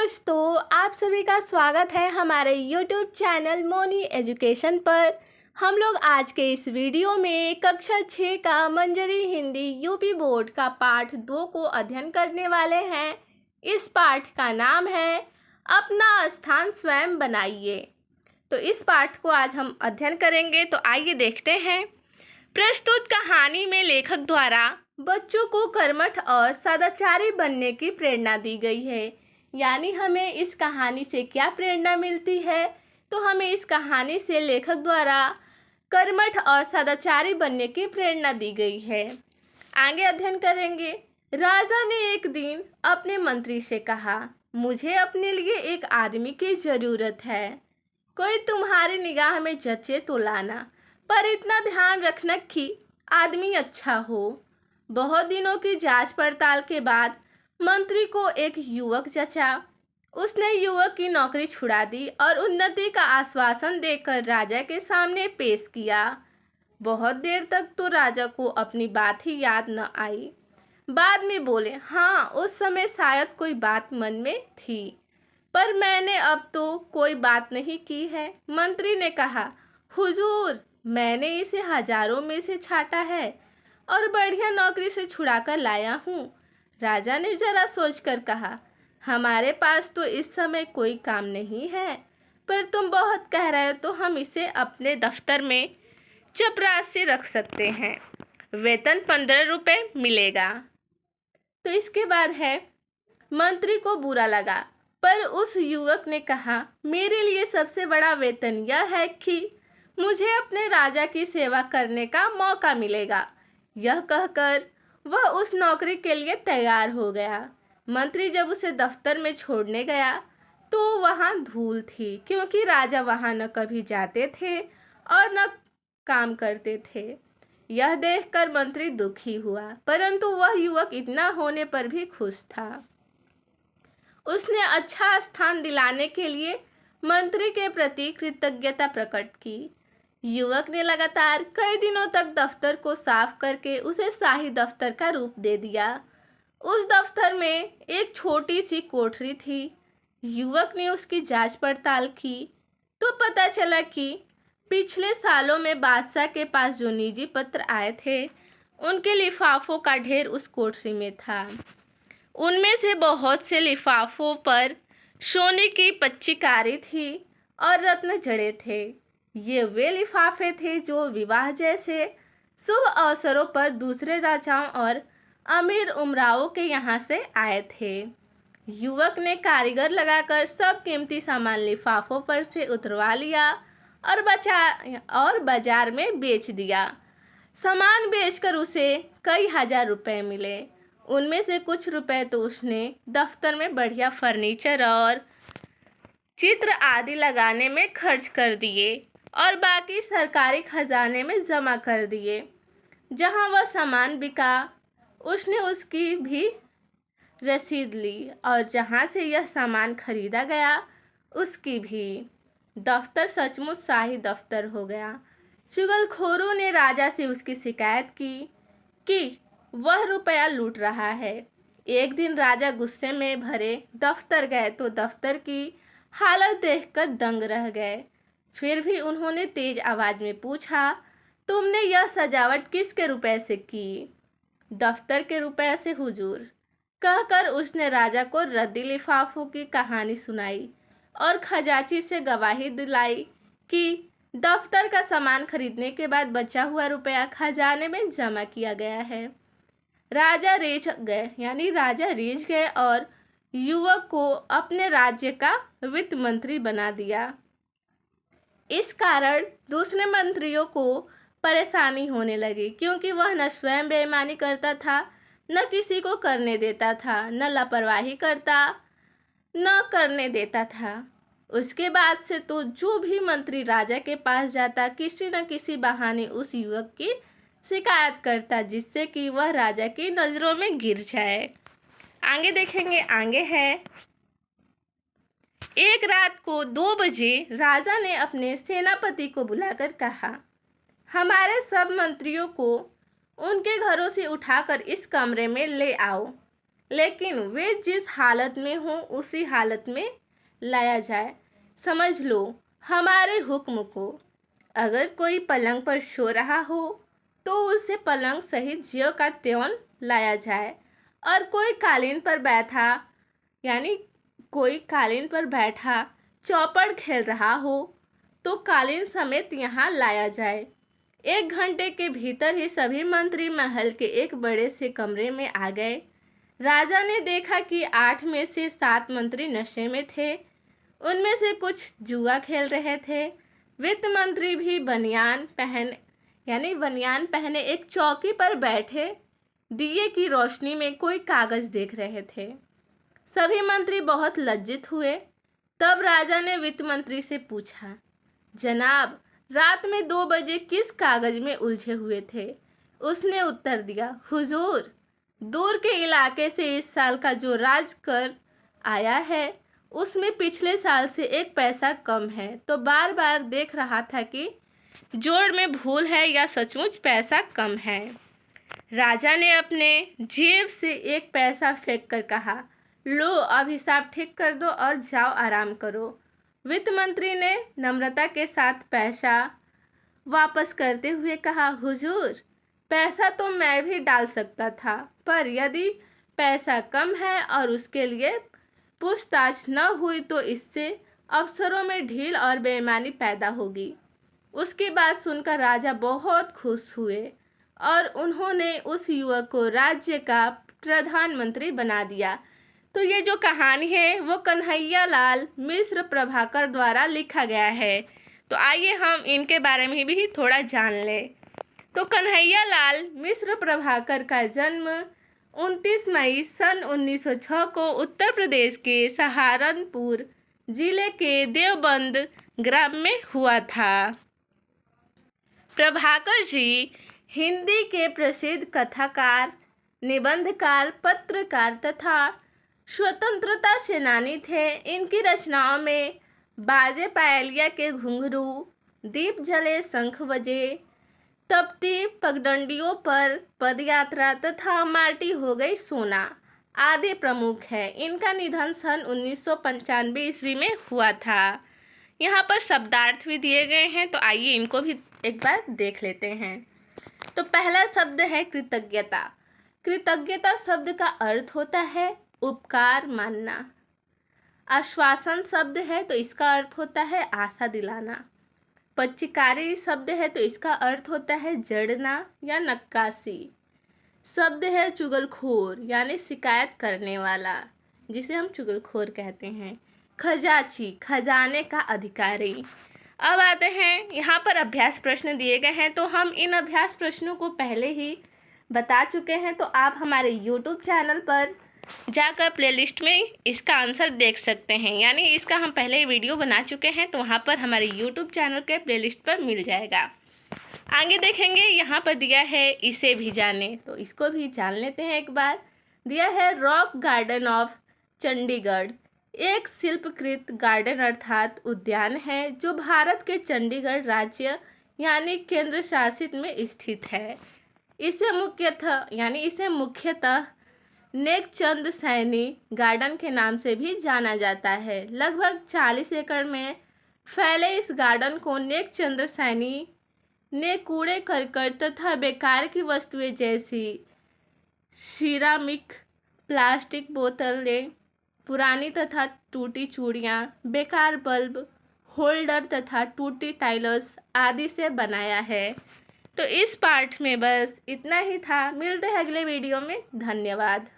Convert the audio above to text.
दोस्तों, आप सभी का स्वागत है हमारे YouTube चैनल मोनी एजुकेशन पर। हम लोग आज के इस वीडियो में कक्षा 6 का मंजरी हिंदी यूपी बोर्ड का पाठ 2 को अध्ययन करने वाले हैं। इस पाठ का नाम है अपना स्थान स्वयं बनाइए। तो इस पाठ को आज हम अध्ययन करेंगे। तो आइए देखते हैं। प्रस्तुत कहानी में लेखक द्वारा बच्चों को कर्मठ और सदाचारी बनने की प्रेरणा दी गई है। यानी हमें इस कहानी से क्या प्रेरणा मिलती है? तो हमें इस कहानी से लेखक द्वारा कर्मठ और सदाचारी बनने की प्रेरणा दी गई है। आगे अध्ययन करेंगे। राजा ने एक दिन अपने मंत्री से कहा, मुझे अपने लिए एक आदमी की ज़रूरत है। कोई तुम्हारी निगाह में जचे तो लाना, पर इतना ध्यान रखना कि आदमी अच्छा हो। बहुत दिनों की जांच पड़ताल के बाद मंत्री को एक युवक जचा। उसने युवक की नौकरी छुड़ा दी और उन्नति का आश्वासन देकर राजा के सामने पेश किया। बहुत देर तक तो राजा को अपनी बात ही याद न आई। बाद में बोले, हाँ, उस समय शायद कोई बात मन में थी, पर मैंने अब तो कोई बात नहीं की है। मंत्री ने कहा, हुजूर, मैंने इसे हजारों में से छाटा है और बढ़िया नौकरी से छुड़ाकर लाया हूँ। राजा ने जरा सोचकर कहा, हमारे पास तो इस समय कोई काम नहीं है, पर तुम बहुत कह रहे हो तो हम इसे अपने दफ्तर में चपरासी रख सकते हैं। वेतन 15 रुपये मिलेगा। तो इसके बाद है, मंत्री को बुरा लगा, पर उस युवक ने कहा, मेरे लिए सबसे बड़ा वेतन यह है कि मुझे अपने राजा की सेवा करने का मौका मिलेगा। यह कहकर वह उस नौकरी के लिए तैयार हो गया। मंत्री जब उसे दफ्तर में छोड़ने गया तो वहाँ धूल थी, क्योंकि राजा वहाँ न कभी जाते थे और न काम करते थे। यह देखकर मंत्री दुखी हुआ, परंतु वह युवक इतना होने पर भी खुश था। उसने अच्छा स्थान दिलाने के लिए मंत्री के प्रति कृतज्ञता प्रकट की। युवक ने लगातार कई दिनों तक दफ्तर को साफ करके उसे शाही दफ्तर का रूप दे दिया। उस दफ्तर में एक छोटी सी कोठरी थी। युवक ने उसकी जांच पड़ताल की तो पता चला कि पिछले सालों में बादशाह के पास जो निजी पत्र आए थे, उनके लिफाफों का ढेर उस कोठरी में था। उनमें से बहुत से लिफाफों पर सोने की पच्चीकारी थी और रत्न जड़े थे। ये वे लिफाफे थे जो विवाह जैसे शुभ अवसरों पर दूसरे राजाओं और अमीर उमराओं के यहाँ से आए थे। युवक ने कारीगर लगाकर सब कीमती सामान लिफाफों पर से उतरवा लिया और बाजार में बेच दिया। सामान बेचकर उसे कई हजार रुपए मिले। उनमें से कुछ रुपए तो उसने दफ्तर में बढ़िया फर्नीचर और चित्र आदि लगाने में खर्च कर दिए और बाकी सरकारी खजाने में जमा कर दिए। जहां वह सामान बिका, उसने उसकी भी रसीद ली और जहां से यह सामान खरीदा गया, उसकी भी। दफ्तर सचमुच शाही दफ्तर हो गया। चुगलखोरों ने राजा से उसकी शिकायत की कि वह रुपया लूट रहा है। एक दिन राजा गुस्से में भरे दफ्तर गए तो दफ्तर की हालत देखकर दंग रह गए। फिर भी उन्होंने तेज आवाज में पूछा, तुमने यह सजावट किसके रुपए से की? दफ्तर के रुपए से हुजूर, कहकर उसने राजा को रद्दी लिफाफों की कहानी सुनाई और खजांची से गवाही दिलाई कि दफ्तर का सामान खरीदने के बाद बचा हुआ रुपया खजाने में जमा किया गया है। राजा रीझ गए और युवक को अपने राज्य का वित्त मंत्री बना दिया। इस कारण दूसरे मंत्रियों को परेशानी होने लगी, क्योंकि वह न स्वयं बेईमानी करता था, न किसी को करने देता था, न लापरवाही करता, न करने देता था। उसके बाद से तो जो भी मंत्री राजा के पास जाता, किसी न किसी बहाने उस युवक की शिकायत करता, जिससे कि वह राजा की नज़रों में गिर जाए। आगे देखेंगे। आगे है, एक रात को 2 बजे राजा ने अपने सेनापति को बुलाकर कहा, हमारे सब मंत्रियों को उनके घरों से उठाकर इस कमरे में ले आओ। लेकिन वे जिस हालत में हों उसी हालत में लाया जाए। समझ लो हमारे हुक्म को। अगर कोई पलंग पर सो रहा हो तो उसे पलंग सहित ज्यों का त्यों लाया जाए, और कोई कालीन पर बैठा चौपड़ खेल रहा हो तो कालीन समेत यहाँ लाया जाए। 1 घंटे के भीतर ही सभी मंत्री महल के एक बड़े से कमरे में आ गए। राजा ने देखा कि 8 में से 7 मंत्री नशे में थे। उनमें से कुछ जुआ खेल रहे थे। वित्त मंत्री भी बनियान पहने एक चौकी पर बैठे दिए की रोशनी में कोई कागज देख रहे थे। सभी मंत्री बहुत लज्जित हुए। तब राजा ने वित्त मंत्री से पूछा, जनाब, रात में 2 बजे किस कागज में उलझे हुए थे? उसने उत्तर दिया, हुजूर, दूर के इलाके से इस साल का जो राज कर आया है उसमें पिछले साल से 1 पैसा कम है, तो बार बार देख रहा था कि जोड़ में भूल है या सचमुच पैसा कम है। राजा ने अपने जेब से 1 पैसा फेंक कर कहा, लो अब हिसाब ठीक कर दो और जाओ आराम करो। वित्त मंत्री ने नम्रता के साथ पैसा वापस करते हुए कहा, हुजूर, पैसा तो मैं भी डाल सकता था, पर यदि पैसा कम है और उसके लिए पूछताछ न हुई तो इससे अफसरों में ढील और बेईमानी पैदा होगी। उसकी बात सुनकर राजा बहुत खुश हुए और उन्होंने उस युवक को राज्य का प्रधानमंत्री बना दिया। तो ये जो कहानी है वो कन्हैया लाल मिश्र प्रभाकर द्वारा लिखा गया है। तो आइए हम इनके बारे में भी थोड़ा जान लें। तो कन्हैया लाल मिश्र प्रभाकर का जन्म 29 मई सन 1906 को उत्तर प्रदेश के सहारनपुर जिले के देवबंद ग्राम में हुआ था। प्रभाकर जी हिंदी के प्रसिद्ध कथाकार, निबंधकार, पत्रकार तथा स्वतंत्रता सेनानी थे। इनकी रचनाओं में बाजे पायलिया के घुंघरू, दीप जले शंख बजे, तपती पगडंडियों पर पदयात्रा तथा माटी हो गई सोना आदि प्रमुख है। इनका निधन सन 1995 ईस्वी में हुआ था। यहाँ पर शब्दार्थ भी दिए गए हैं, तो आइए इनको भी एक बार देख लेते हैं। तो पहला शब्द है कृतज्ञता। कृतज्ञता शब्द का अर्थ होता है उपकार मानना। आश्वासन शब्द है तो इसका अर्थ होता है आशा दिलाना। पच्चीकारी शब्द है तो इसका अर्थ होता है जड़ना या नक्काशी। शब्द है चुगलखोर यानी शिकायत करने वाला, जिसे हम चुगलखोर कहते हैं। खजांची, खजाने का अधिकारी। अब आते हैं, यहाँ पर अभ्यास प्रश्न दिए गए हैं, तो हम इन अभ्यास प्रश्नों को पहले ही बता चुके हैं। तो आप हमारे YouTube चैनल पर जाकर प्लेलिस्ट में इसका आंसर देख सकते हैं, यानी इसका हम पहले ही वीडियो बना चुके हैं, तो वहाँ पर हमारे YouTube चैनल के प्लेलिस्ट पर मिल जाएगा। आगे देखेंगे, यहाँ पर दिया है इसे भी जाने, तो इसको भी जान लेते हैं एक बार। दिया है रॉक गार्डन ऑफ चंडीगढ़ एक शिल्पकृत गार्डन अर्थात उद्यान है जो भारत के चंडीगढ़ राज्य यानी केंद्र शासित में स्थित है। इसे मुख्यतः नेकचंद सैनी गार्डन के नाम से भी जाना जाता है। लगभग 40 एकड़ में फैले इस गार्डन को नेकचंद सैनी ने कूड़े करकट तथा बेकार की वस्तुएं जैसी सिरामिक, प्लास्टिक बोतलें, पुरानी तथा टूटी चूड़ियाँ, बेकार बल्ब होल्डर तथा टूटी टाइल्स आदि से बनाया है। तो इस पार्ट में बस इतना ही था। मिलते हैं अगले वीडियो में। धन्यवाद।